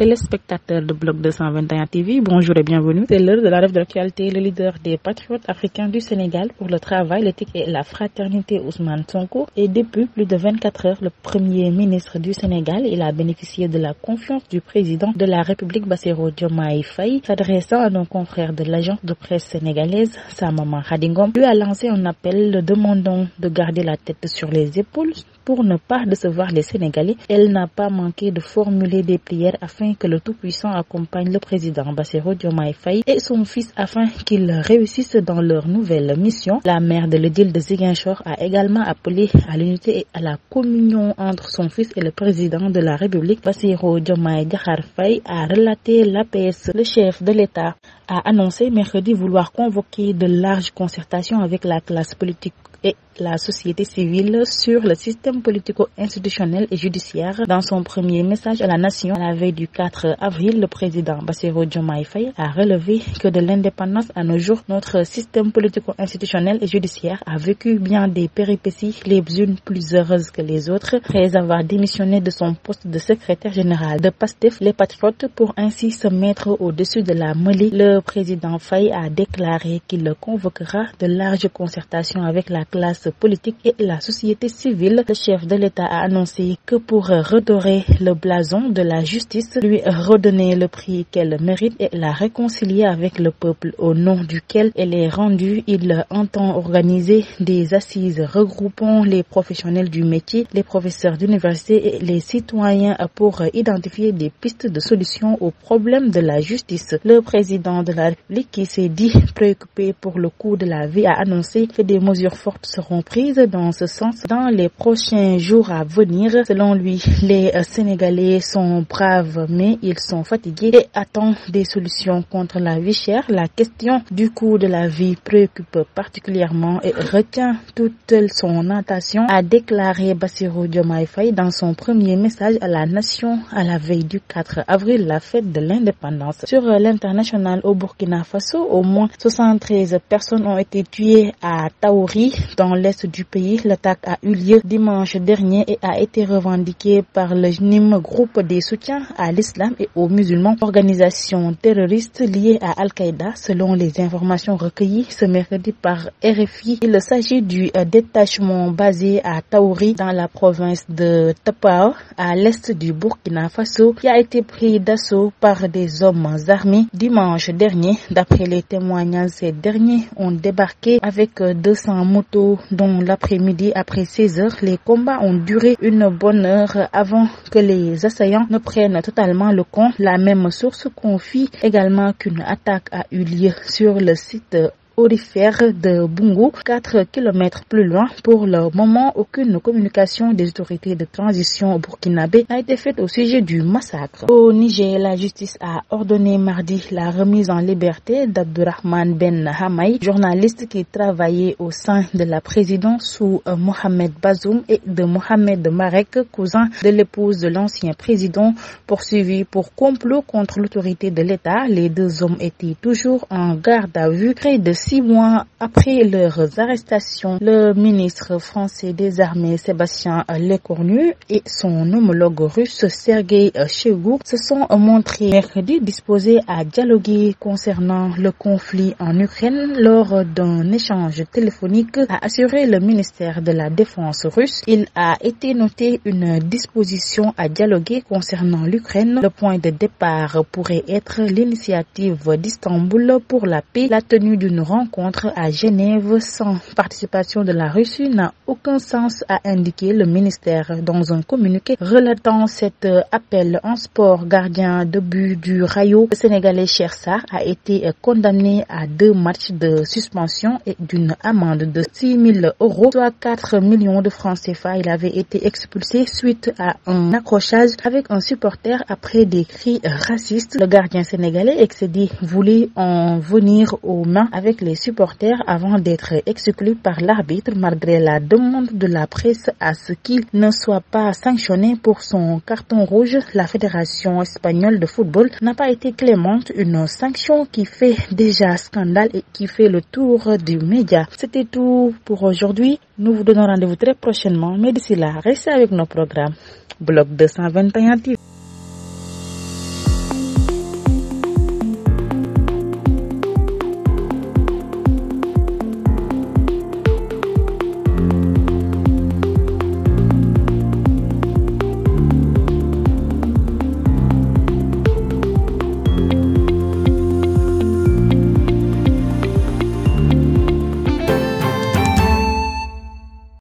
téléspectateurs de Bloc 221 TV, bonjour et bienvenue. C'est l'heure de la revue de l'actualité. Le leader des patriotes africains du Sénégal pour le travail, l'éthique et la fraternité, Ousmane Sonko, est depuis plus de 24 heures le premier ministre du Sénégal. Il a bénéficié de la confiance du président de la République, Bassirou Diomaye Faye. S'adressant à nos confrères de l'agence de presse sénégalaise, Maman Khadingom, lui a lancé un appel le demandant de garder la tête sur les épaules pour ne pas décevoir les Sénégalais. Elle n'a pas manqué de formuler des prières afin que le Tout-Puissant accompagne le président Bassirou Diomaye Faye et son fils afin qu'ils réussissent dans leur nouvelle mission. La maire de l'île de Ziguinchor a également appelé à l'unité et à la communion entre son fils et le président de la République. Bassirou Diomaye Diakhar Faye a relaté l'APS. Le chef de l'État a annoncé mercredi vouloir convoquer de larges concertations avec la classe politique et la société civile sur le système politico-institutionnel et judiciaire. Dans son premier message à la nation, à la veille du 4 avril, le président Bassirou Diomaye Faye a relevé que de l'indépendance à nos jours, notre système politico-institutionnel et judiciaire a vécu bien des péripéties, les unes plus heureuses que les autres. Après avoir démissionné de son poste de secrétaire général de PASTEF, les patriotes, pour ainsi se mettre au-dessus de la mêlée, le président Faye a déclaré qu'il convoquera de larges concertations avec la classe politique et la société civile. Le chef de l'État a annoncé que pour redorer le blason de la justice, lui redonner le prix qu'elle mérite et la réconcilier avec le peuple au nom duquel elle est rendue, il entend organiser des assises regroupant les professionnels du métier, les professeurs d'université et les citoyens pour identifier des pistes de solution aux problèmes de la justice. Le président de la République, qui s'est dit préoccupé pour le coût de la vie, a annoncé que des mesures fortes seront prises dans ce sens dans les prochains jours à venir. Selon lui, les Sénégalais sont braves mais ils sont fatigués et attendent des solutions contre la vie chère. La question du coût de la vie préoccupe particulièrement et retient toute son attention, a déclaré Bassirou Diomaye Faye dans son premier message à la nation à la veille du 4 avril, la fête de l'indépendance. Sur l'international au Burkina Faso, au moins 73 personnes ont été tuées à Taouri, dans l'est du pays. L'attaque a eu lieu dimanche dernier et a été revendiquée par le NIM, groupe des soutiens à l'islam et aux musulmans, organisation terroriste liée à Al-Qaïda. Selon les informations recueillies ce mercredi par RFI, il s'agit du détachement basé à Taouri dans la province de Tapao, à l'est du Burkina Faso, qui a été pris d'assaut par des hommes armés dimanche dernier. D'après les témoignages, ces derniers ont débarqué avec 200 motos dont l'après-midi après 16 heures. Les combats ont duré une bonne heure avant que les assaillants ne prennent totalement le camp. La même source confie également qu'une attaque a eu lieu sur le site aurifère de Bungu, 4 km plus loin. Pour le moment, aucune communication des autorités de transition burkinabé n'a été faite au sujet du massacre. Au Niger, la justice a ordonné mardi la remise en liberté d'Abdurrahman Ben Hamaï, journaliste qui travaillait au sein de la présidence sous Mohamed Bazoum, et de Mohamed Marek, cousin de l'épouse de l'ancien président, poursuivi pour complot contre l'autorité de l'État. Les deux hommes étaient toujours en garde à vue près de 6 mois après leurs arrestations. Le ministre français des armées Sébastien Lecornu et son homologue russe Sergueï Shoigu se sont montrés mercredi disposés à dialoguer concernant le conflit en Ukraine. Lors d'un échange téléphonique, a assuré le ministère de la Défense russe. Il a été noté une disposition à dialoguer concernant l'Ukraine. Le point de départ pourrait être l'initiative d'Istanbul pour la paix. La tenue d'une rencontre à Genève sans participation de la Russie n'a aucun sens, a indiqué le ministère dans un communiqué relatant cet appel en sport. Gardien de but du Rayo, le Sénégalais Cheikh Sarr a été condamné à 2 matchs de suspension et d'une amende de 6 000 €, soit 4 millions de francs CFA. Il avait été expulsé suite à un accrochage avec un supporter après des cris racistes. Le gardien sénégalais excédé voulait en venir aux mains avec les supporters avant d'être exclu par l'arbitre, malgré la demande de la presse à ce qu'il ne soit pas sanctionné pour son carton rouge. La Fédération espagnole de football n'a pas été clémente, une sanction qui fait déjà scandale et qui fait le tour du média. C'était tout pour aujourd'hui. Nous vous donnons rendez-vous très prochainement, mais d'ici là, restez avec nos programmes. Bloc 221 TV.